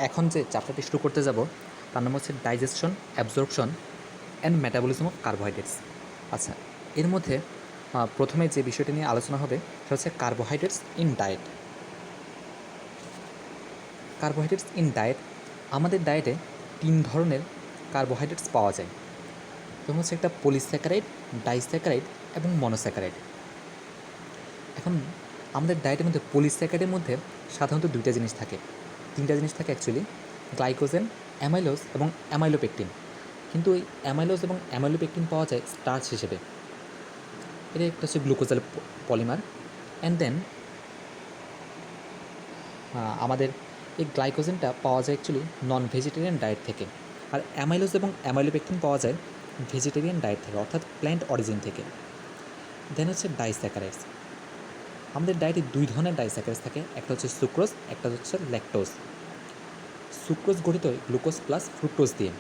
এখন যে চ্যাপ্টারটি শুরু করতে যাব তার নাম হচ্ছে digestion, absorption and metabolism of carbohydrates. আচ্ছা, এর মধ্যে প্রথমে যে বিষয়টি নিয়ে আলোচনা হবে সেটা হচ্ছে carbohydrates in diet. Carbohydrates in diet, আমাদের ডায়েটে 3 ধরনের কার্বোহাইড্রেটস পাওয়া যায়। যেমন হচ্ছে একটা পলিস্যাকারাইড, ডাইস্যাকারাইড এবং মনোস্যাকারাইড। এখন আমাদের ডায়েটের মধ্যে পলিস্যাকারাইডের মধ্যে সাধারণত 2টা জিনিস থাকে, 3টা জিনিস থাকে অ্যাকচুয়ালি: গ্লাইকোজেন, অ্যামাইলোজ এবং অ্যামাইলোপেকটিন। কিন্তু এই অ্যামাইলোজ এবং অ্যামাইলোপেকটিন পাওয়া যায় স্টার্চ হিসেবে। এটা একটা হচ্ছে গ্লুকোজাল পলিমার। অ্যান্ড দেন আমাদের এই গ্লাইকোজেনটা পাওয়া যায় অ্যাকচুয়ালি নন ভেজিটেরিয়ান ডায়েট থেকে, আর অ্যামাইলোজ এবং অ্যামাইলোপেকটিন পাওয়া যায় ভেজিটেরিয়ান ডায়েট থেকে, অর্থাৎ প্ল্যান্ট অরিজিন থেকে। দেন হচ্ছে ডাইস্যাকারাইডস। আমাদের ডায়েটে 2 ধরনের ডাইস্যাকারাইডস থাকে, একটা হচ্ছে সুক্রোজ, একটা হচ্ছে ল্যাকটোজ। সুক্রোজ গঠিত হয় গ্লুকোজ প্লাস ফ্রুক্টোজ দিয়ে।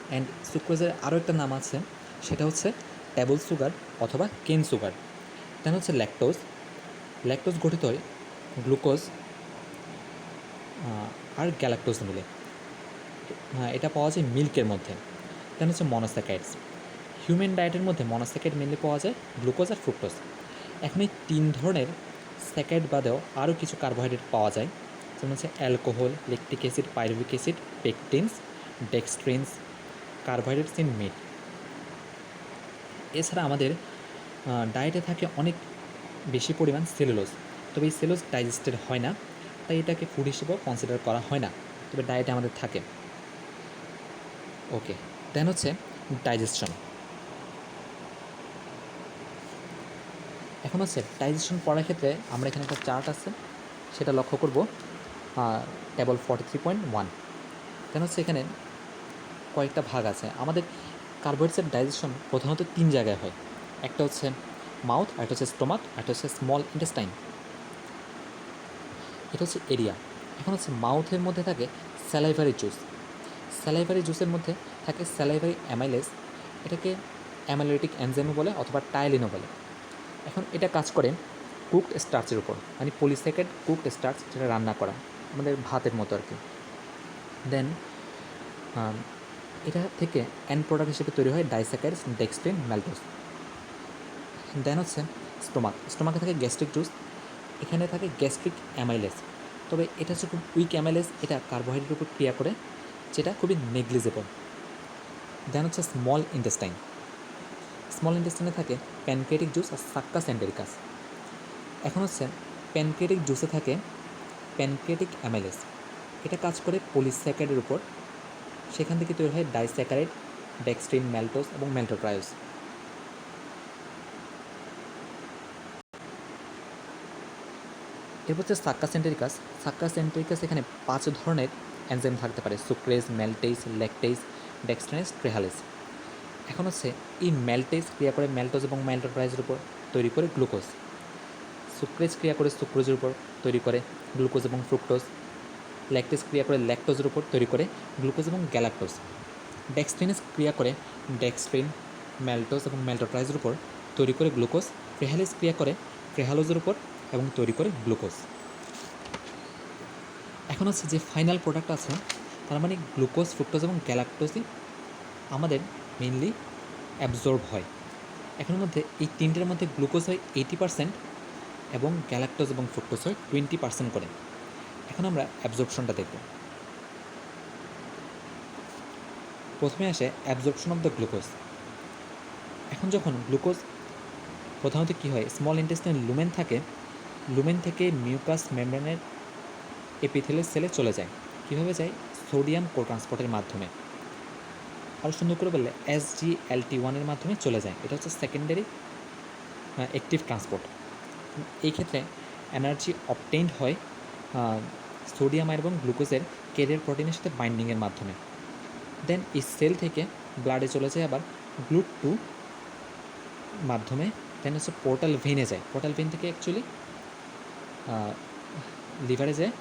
অ্যান্ড সুক্রোজের আরও একটা নাম আছে, সেটা হচ্ছে টেবল সুগার অথবা কেন সুগার। দেন হচ্ছে ল্যাকটোজ। ল্যাকটোজ গঠিত হয় গ্লুকোজ আর গ্যালাক্টোজ মিলে। এটা পাওয়া যায় মিল্কের মধ্যে। দেন হচ্ছে মনোস্যাকারাইডস। হিউম্যান ডায়েটের মধ্যে মনোস্যাকারাইড মেনলি পাওয়া যায় গ্লুকোজ আর ফ্রুক্টোজ। এখন এই 3 ধরনের স্যাকারাইড বাদেও আরও কিছু কার্বোহাইড্রেট পাওয়া যায়, যেমন হচ্ছে alcohol, lactic acid, pyruvic acid, pectins, dextrins, carbohydrates in meat. এছাড়া আমাদের ডায়েটে থাকে অনেক বেশি পরিমাণ সেলুলোজ, তবে এই সেলুলোজ ডাইজেস্টেড হয় না, তাই এটাকে ফুড হিসেবেও কনসিডার করা হয় না, তবে ডায়েটে আমাদের থাকে। ওকে, দেন হচ্ছে ডাইজেশন। এখন হচ্ছে ডাইজেশন পড়ার ক্ষেত্রে আমরা এখানে একটা চার্ট আছে, সেটা লক্ষ্য করব, টেবল 43.1। দেন হচ্ছে এখানে কয়েকটা ভাগ আছে। আমাদের কার্বোহাইড্রেটসের ডাইজেশন প্রধানত 3 জায়গায় হয়। একটা হচ্ছে মাউথ, একটা হচ্ছে স্টোমাক, একটা হচ্ছে স্মল ইন্টেস্টাইন। এটা হচ্ছে এরিয়া। এখন হচ্ছে মাউথের মধ্যে থাকে স্যালাইভারি জুস। স্যালাইভারি জুসের মধ্যে থাকে স্যালাইভারি অ্যামাইলেজ, এটাকে অ্যামাইলোটিক এনজাইমও বলে অথবা টায়ালিনও বলে। এখন এটা কাজ করে কুকড স্টার্চের উপর, মানে পলিস্যাকারাইড কুকড স্টার্চ, যেটা রান্না করা আমাদের ভাতের মতো আর কি। দেন এটা থেকে এন্ড প্রোডাক্ট হিসেবে তৈরি হয় ডাইস্যাকারাইডস, ডেক্সট্রিন, ম্যালটোজ। দেন হচ্ছে স্টোমাকে থাকে গ্যাস্ট্রিক জুস, এখানে থাকে গ্যাস্ট্রিক অ্যামাইলেজ, তবে এটা হচ্ছে খুব উইক অ্যামাইলেজ, এটা কার্বোহাইড্রেটের উপর ক্রিয়া করে, যেটা খুবই নেগলিজেবল। দেন হচ্ছে স্মল ইন্টেস্টাইন। স্মল ইন্টেস্টাইনে থাকে প্যানক্রিয়াটিক জুস আর সাক্কাস এন্টেরিকাস। এখন হচ্ছে প্যানক্রিয়াটিক জুসে থাকে প্যানক্রিয়াটিক অ্যামাইলেজ, এটা কাজ করে পলিস্যাকারাইডের উপর, সেখান থেকে তৈরি হয় ডাইস্যাকারাইড, ডেক্সট্রিন, ম্যালটোজ এবং ম্যালটোট্রায়োজ। এরপর হচ্ছে সাক্কাস এন্টেরিকাস। সাক্কাস এন্টেরিকাস এখানে 5 ধরনের এনজাইম থাকতে পারে: সুক্রেজ, ম্যালটেজ, ল্যাকটেজ, ডেক্সট্রিনেজ, ট্রেহালেজ। এখন হচ্ছে এই ম্যালটেজ ক্রিয়া করে ম্যালটোজ এবং ম্যালটোট্রায়োজের উপর, তৈরি করে গ্লুকোজ। সুক্রেজ ক্রিয়া করে সুক্রোজের উপর, তৈরি করে গ্লুকোজ এবং ফ্রুক্টোজ। ল্যাকটেজ ক্রিয়া করে ল্যাকটোজের উপর, তৈরি করে গ্লুকোজ এবং গ্যালাক্টোজ। ডেক্সট্রিনেজ ক্রিয়া করে ডেক্সট্রিন, ম্যালটোজ এবং ম্যালটোট্রায়োজের উপর, তৈরি করে গ্লুকোজ। ট্রেহালেজ ক্রিয়া করে ট্রেহালোজের উপর এবং তৈরি করে গ্লুকোজ। এখন হচ্ছে যে ফাইনাল প্রোডাক্ট আছে, তার মানে গ্লুকোজ, ফ্রুক্টোজ এবং গ্যালাক্টোজই আমাদের মেইনলি অ্যাবজর্ব হয়। এখনের মধ্যে এই 3টের মধ্যে গ্লুকোজ হয় 80% এবং গ্যালাক্টোজ এবং ফ্রুক্টোজ হয় 20% করে। এখন আমরা অ্যাবজর্পশনটা দেখব। প্রথমে আসে অ্যাবজর্পশন অফ দ্য গ্লুকোজ। এখন যখন গ্লুকোজ প্রধানত কী হয়, স্মল ইন্টেস্টাইন লুমেন থাকে, লুমেন থেকে মিউকাস মেমব্রেনের এপিথেলিয়াল সেলে চলে যায়। কীভাবে যায়? সোডিয়াম কো ট্রান্সপোর্টের মাধ্যমে। আরও সুন্দর করে বললে SGLT1 মাধ্যমে চলে যায়। এটা হচ্ছে সেকেন্ডারি অ্যাক্টিভ ট্রান্সপোর্ট। এই ক্ষেত্রে এনার্জি অবটেইনড হয় সোডিয়াম এবং গ্লুকোজের ক্যারিয়ার প্রোটিনের সাথে বাইন্ডিংয়ের মাধ্যমে। দেন এই সেল থেকে ব্লাডে চলে যায় আবার GLUT2 মাধ্যমে। দেন হচ্ছে পোর্টাল ভেনে যায়, পোর্টাল ভেন থেকে অ্যাকচুয়ালি লিভারে যায়,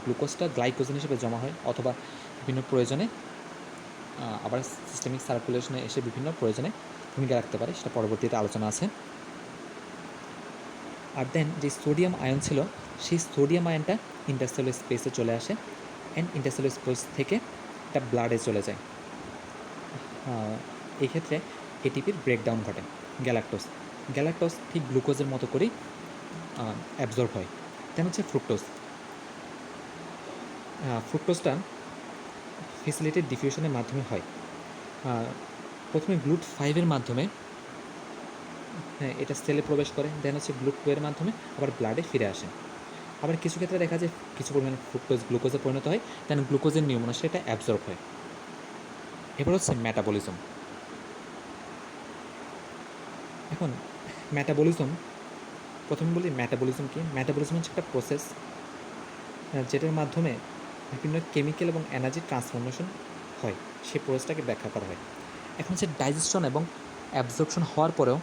গ্লুকোজটা গ্লাইকোজেন হিসেবে জমা হয়, অথবা বিভিন্ন প্রয়োজনে আবার সিস্টেমিক সার্কুলেশনে এসে বিভিন্ন প্রয়োজনে ভূমিকা রাখতে পারে, সেটা পরবর্তীতে আলোচনা আছে। আর দেন যে সোডিয়াম আয়ন ছিল, সেই সোডিয়াম আয়নটা ইন্টারসেলুলার স্পেসে চলে আসে অ্যান্ড ইন্টারসেলুলার স্পেস থেকে এটা ব্লাডে চলে যায়। এই ক্ষেত্রে এটিপির ব্রেকডাউন ঘটে। গ্যালাক্টোজ ঠিক গ্লুকোজের মতো করেই অ্যাবজর্ব হয়। দেন হচ্ছে ফ্রুক্টোজটা ফেসিলিটেড ডিফিউশনের মাধ্যমে হয়। প্রথমে GLUT5 মাধ্যমে এটা সেলে প্রবেশ করে, দেন হচ্ছে GLUT2 মাধ্যমে আবার ব্লাডে ফিরে আসে। আবার কিছু ক্ষেত্রে দেখা যায় কিছু পরিমাণে ফ্রুক্টোজ গ্লুকোজে পরিণত হয়, দেন গ্লুকোজের নিয়মন সেটা অ্যাবজর্ব হয়। এবার হচ্ছে মেটাবলিজম। এখন মেটাবলিজম প্রথমে বলি মেটাবলিজম কি। মেটাবলিজম হচ্ছে একটা প্রসেস যেটার মাধ্যমে বিভিন্ন কেমিক্যাল এবং এনার্জি ট্রান্সফরমেশন হয়, সেই প্রসেসটাকে ব্যাখ্যা করা হয়। এখন হচ্ছে ডাইজেশন এবং অ্যাবজর্পশন হওয়ার পরেও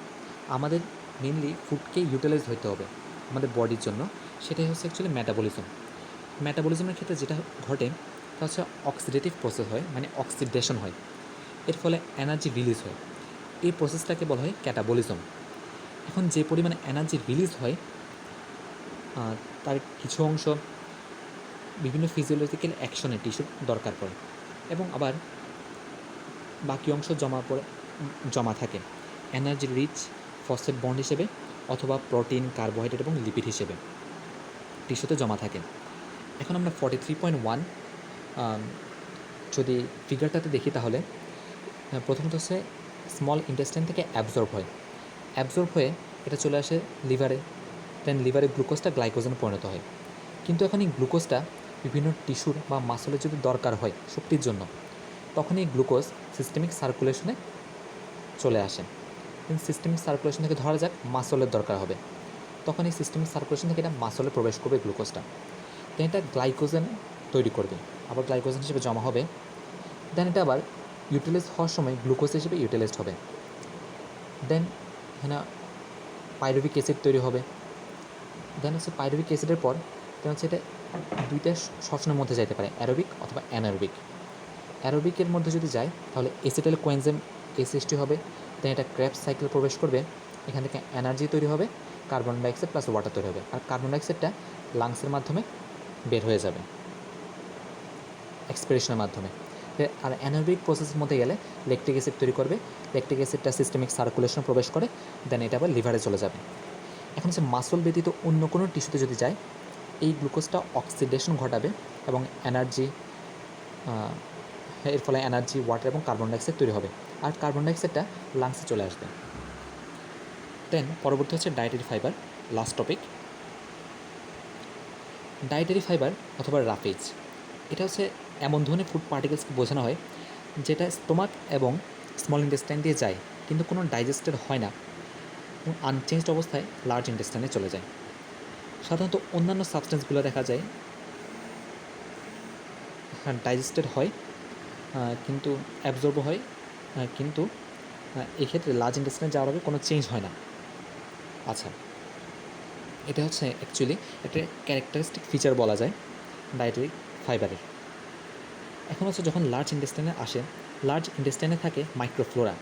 আমাদের মেনলি ফুডকে ইউটিলাইজ হতে হবে আমাদের বডির জন্য, সেটাই হচ্ছে অ্যাকচুয়ালি মেটাবলিজমের ক্ষেত্রে যেটা ঘটে তা হচ্ছে অক্সিডেটিভ প্রসেস হয়, মানে অক্সিডেশন হয়, এর ফলে এনার্জি রিলিজ হয়। এই প্রসেসটাকে বলা হয় ক্যাটাবলিজম। এখন যে পরিমাণে এনার্জি রিলিজ হয় তার কিছু অংশ বিভিন্ন ফিজিওলজিক্যাল অ্যাকশনে টিস্যুর দরকার পড়ে, এবং আবার বাকি অংশ জমা থাকে এনার্জি রিচ ফসফেট বন্ড হিসেবে, অথবা প্রোটিন, কার্বোহাইড্রেট এবং লিপিড হিসেবে টিস্যুতে জমা থাকে। এখন আমরা 43.1 যদি ফিগারটাতে দেখি তাহলে প্রথমত হচ্ছে স্মল ইন্টেস্টাইন থেকে অ্যাবজর্ব হয়ে এটা চলে আসে লিভারে, দেন লিভারে গ্লুকোজটা গ্লাইকোজেনে পরিণত হয়। কিন্তু এখন এই গ্লুকোজটা বিভিন্ন টিস্যুর বা মাসলের যদি দরকার হয় শক্তির জন্য, তখন এই গ্লুকোজ সিস্টেমিক সার্কুলেশনে চলে আসে। সিস্টেমিক সার্কুলেশন থেকে ধরা যাক মাসলের দরকার হবে, তখন এই সিস্টেমিক সার্কুলেশন থেকে এটা মাসলে প্রবেশ করবে গ্লুকোজটা, দেন এটা গ্লাইকোজেন তৈরি করবে, আবার গ্লাইকোজেন হিসেবে জমা হবে, দেন এটা আবার ইউটিলাইজ হওয়ার সময় গ্লুকোজ হিসেবে ইউটিলাইজড হবে। দেন এখানে পাইরুভিক অ্যাসিড তৈরি হবে, দেন হচ্ছে পাইরুভিক অ্যাসিডের পর দেন হচ্ছে এটা দুইটা শ্বসনের মধ্যে যাইতে পারে, অ্যারোবিক অথবা অ্যানারোবিক। অ্যারোবিকের মধ্যে যদি যায় তাহলে এসিটাইল কোএনজাইম এই সৃষ্টি হবে, দেন এটা ক্রেবস সাইকেলে প্রবেশ করবে, এখান থেকে এনার্জি তৈরি হবে, কার্বন ডাইঅক্সাইড প্লাস ওয়াটার তৈরি হবে, আর কার্বন ডাইঅক্সাইডটা লাংসের মাধ্যমে বের হয়ে যাবে এক্সপিরেশনের মাধ্যমে। আর অ্যানারোবিক প্রসেসের মধ্যে গেলে ল্যাকটিক অ্যাসিড তৈরি করবে, ল্যাকটিক অ্যাসিডটা সিস্টেমিক সার্কুলেশনে প্রবেশ করে, দেন এটা আবার লিভারে চলে যাবে। এখন হচ্ছে মাসল ব্যতীত অন্য কোনো টিস্যুতে যদি যায়, এই গ্লুকোজটা অক্সিডেশন ঘটাবে এবং এর ফলে এনার্জি, ওয়াটার এবং কার্বন ডাইঅক্সাইড তৈরি হবে, আর কার্বন ডাইঅক্সাইডটা লাংসে চলে আসবে। দেন পরবর্তী হচ্ছে dietary fibre, last topic. Dietary fibre অথবা রাফেজ, এটা হচ্ছে এমন ধরনের ফুড পার্টিকেলসকে বোঝানো হয় যেটা স্টোমাক এবং স্মল ইন্টেস্টাইন দিয়ে যায় কিন্তু কোনো ডাইজেস্টেড হয় না এবং আনচেঞ্জড অবস্থায় লার্জ ইন্টেস্টাইনে চলে যায়। সাধারণত অন্যান্য সাবস্টেন্সগুলো দেখা যায় ডাইজেস্টেড হয় কিন্তু অ্যাবজর্ব হয়, কিন্তু এক্ষেত্রে লার্জ ইন্টেস্টাইনে যাওয়ার আগে কোনো চেঞ্জ হয় না। আচ্ছা, এটা হচ্ছে অ্যাকচুয়ালি একটা ক্যারেক্টারিস্টিক ফিচার বলা যায় ডায়েটারি ফাইবারের। এখন হচ্ছে যখন লার্জ ইন্টেস্টাইনে আসে, লার্জ ইন্টেস্টাইনে থাকে মাইক্রোফ্লোরা,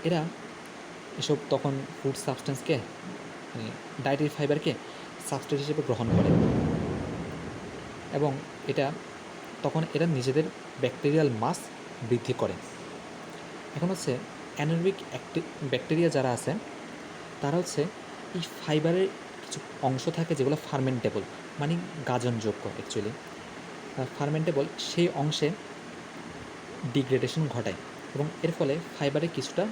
এরা এসব তখন ফুড সাবস্টেন্সকে মানে ডায়েটারি ফাইবারকে সাবস্ট্রেট হিসেবে গ্রহণ করে, এবং তখন এরা নিজেদের ব্যাকটেরিয়াল মাস বৃদ্ধি করে। এখন হচ্ছে অ্যানারোবিক ব্যাকটেরিয়া যারা আছে তারা হচ্ছে এই ফাইবারের কিছু অংশ থাকে যেগুলো ফার্মেন্টেবল, মানে গাজনযোগ্য, অ্যাকচুয়ালি ফার্মেন্টেবল, সেই অংশে ডিগ্রেডেশন ঘটায় এবং এর ফলে ফাইবারে কিছুটা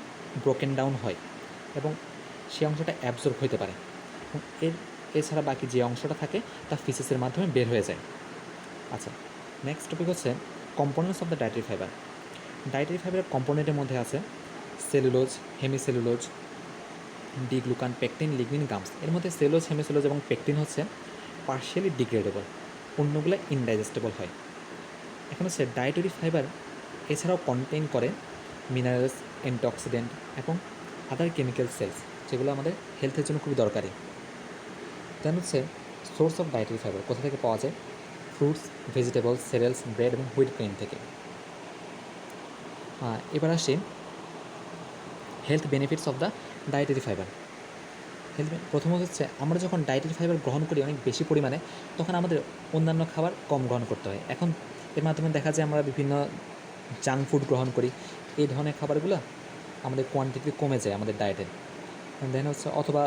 ব্রোকেন ডাউন হয় এবং সেই অংশটা অ্যাবজর্ব হতে পারে, এবং এছাড়া বাকি যে অংশটা থাকে তা ফিসিসের মাধ্যমে বের হয়ে যায়। আচ্ছা, নেক্সট টপিক হচ্ছে components of the dietary fibre. Dietary ফাইবারের কম্পোনেন্টের মধ্যে আছে cellulose, hemicellulose, diglucan, pectin, lignin, gums. এর মধ্যে সেলুলোজ, হেমিসেলুলোজ এবং পেকটিন হচ্ছে পার্শিয়ালি ডিগ্রেডেবল, অন্যগুলো ইনডাইজেস্টেবল হয়। এখন হচ্ছে ডায়েটারি ফাইবার এছাড়াও কন্টেইন করে মিনারেলস, অ্যান্টিঅক্সিডেন্ট এবং আদার কেমিক্যাল সেলস, যেগুলো আমাদের হেলথের জন্য খুবই দরকারি। দেন হচ্ছে সোর্স অফ ডায়েটারি ফাইবার কোথা থেকে পাওয়া যায়? ফ্রুটস, ভেজিটেবলস, সেরিয়ালস, ব্রেড এবং হুইট গ্রেন থেকে। এবার আসি health benefits of the dietary fibre. প্রথমত হচ্ছে আমরা যখন ডায়েটারি ফাইবার গ্রহণ করি অনেক বেশি পরিমাণে, তখন আমাদের অন্যান্য খাবার কম গ্রহণ করতে হয়। এখন এর মাধ্যমে দেখা যায় আমরা বিভিন্ন জাঙ্ক ফুড গ্রহণ করি, এই ধরনের খাবারগুলো আমাদের কোয়ান্টিটি কমে যায় আমাদের ডায়েটের। দেন হচ্ছে অথবা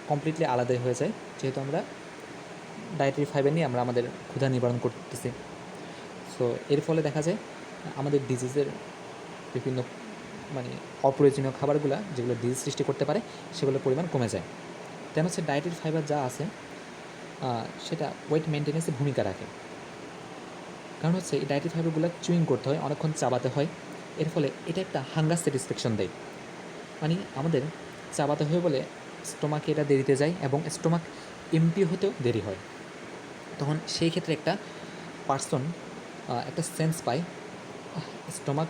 কমপ্লিটলি আলাদাই হয়ে যায়, যেহেতু আমরা ডায়েটারি ফাইবার নিয়ে আমরা আমাদের ক্ষুধা নিবারণ করতেছি। সো এর ফলে দেখা যায় আমাদের ডিজিজের বিভিন্ন মানে অপ্রয়োজনীয় খাবারগুলো যেগুলো ডিজিজ সৃষ্টি করতে পারে সেগুলোর পরিমাণ কমে যায়। দেন হচ্ছে ডায়েটারি ফাইবার যা আছে সেটা ওয়েট মেনটেন্যান্সে ভূমিকা রাখে। কারণ হচ্ছে এই ডায়েটারি ফাইবারগুলো চুইং করতে হয়, অনেকক্ষণ চাবাতে হয়, এর ফলে এটা একটা হাঙ্গার স্যাটিসফ্যাকশন দেয়। মানে আমাদের চাবাতে হয় বলে স্টোমাকে এটা দেরিতে যায় এবং স্টোমাক এমটি হতেও দেরি হয়। তখন সেই ক্ষেত্রে একটা পার্সন একটা সেন্স পায়, স্টোমাক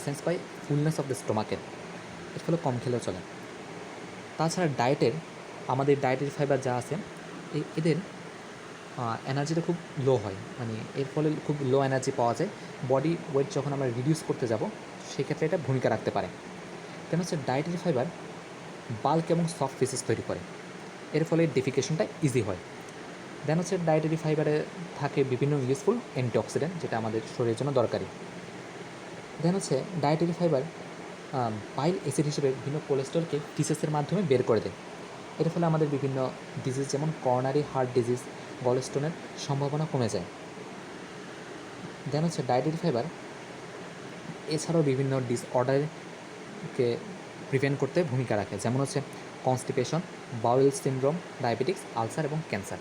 সেন্স পায় ফুলনেস অফ দ্য স্টোমাকের, এর ফলে কম খেলেও চলে। তাছাড়া আমাদের ডায়েটারি ফাইবার যা আছে এদের এনার্জিটা খুব লো হয়, মানে এর ফলে খুব লো এনার্জি পাওয়া যায়। বডি ওয়েট যখন আমরা রিডিউস করতে যাব সেক্ষেত্রে এটা ভূমিকা রাখতে পারে। কেন হচ্ছে ডায়েটারি ফাইবার বাল্ক এবং সফট ফিসেস তৈরি করে, এর ফলে ডেফিকেশনটা ইজি হয়। দেন হচ্ছে ডায়েটারি ফাইবারে থাকে বিভিন্ন ইউজফুল অ্যান্টিঅক্সিডেন্ট, যেটা আমাদের শরীরের জন্য দরকারি। দেন হচ্ছে ডায়েটারি ফাইবার বাইল অ্যাসিড হিসেবে বিভিন্ন কোলেস্ট্রলকে ফিসেসের মাধ্যমে বের করে দেয়, এর ফলে আমাদের বিভিন্ন ডিজিজ যেমন করোনারি হার্ট ডিজিজ, গলস্টোনের সম্ভাবনা কমে যায়। দেন হচ্ছে ডায়েটারি ফাইবার এছাড়াও বিভিন্ন ডিসঅর্ডারকে প্রিভেন্ট করতে ভূমিকা রাখে, যেমন হচ্ছে কনস্টিপেশন, বাউল সিনড্রোম, ডায়াবেটিক্স, আলসার এবং ক্যান্সার।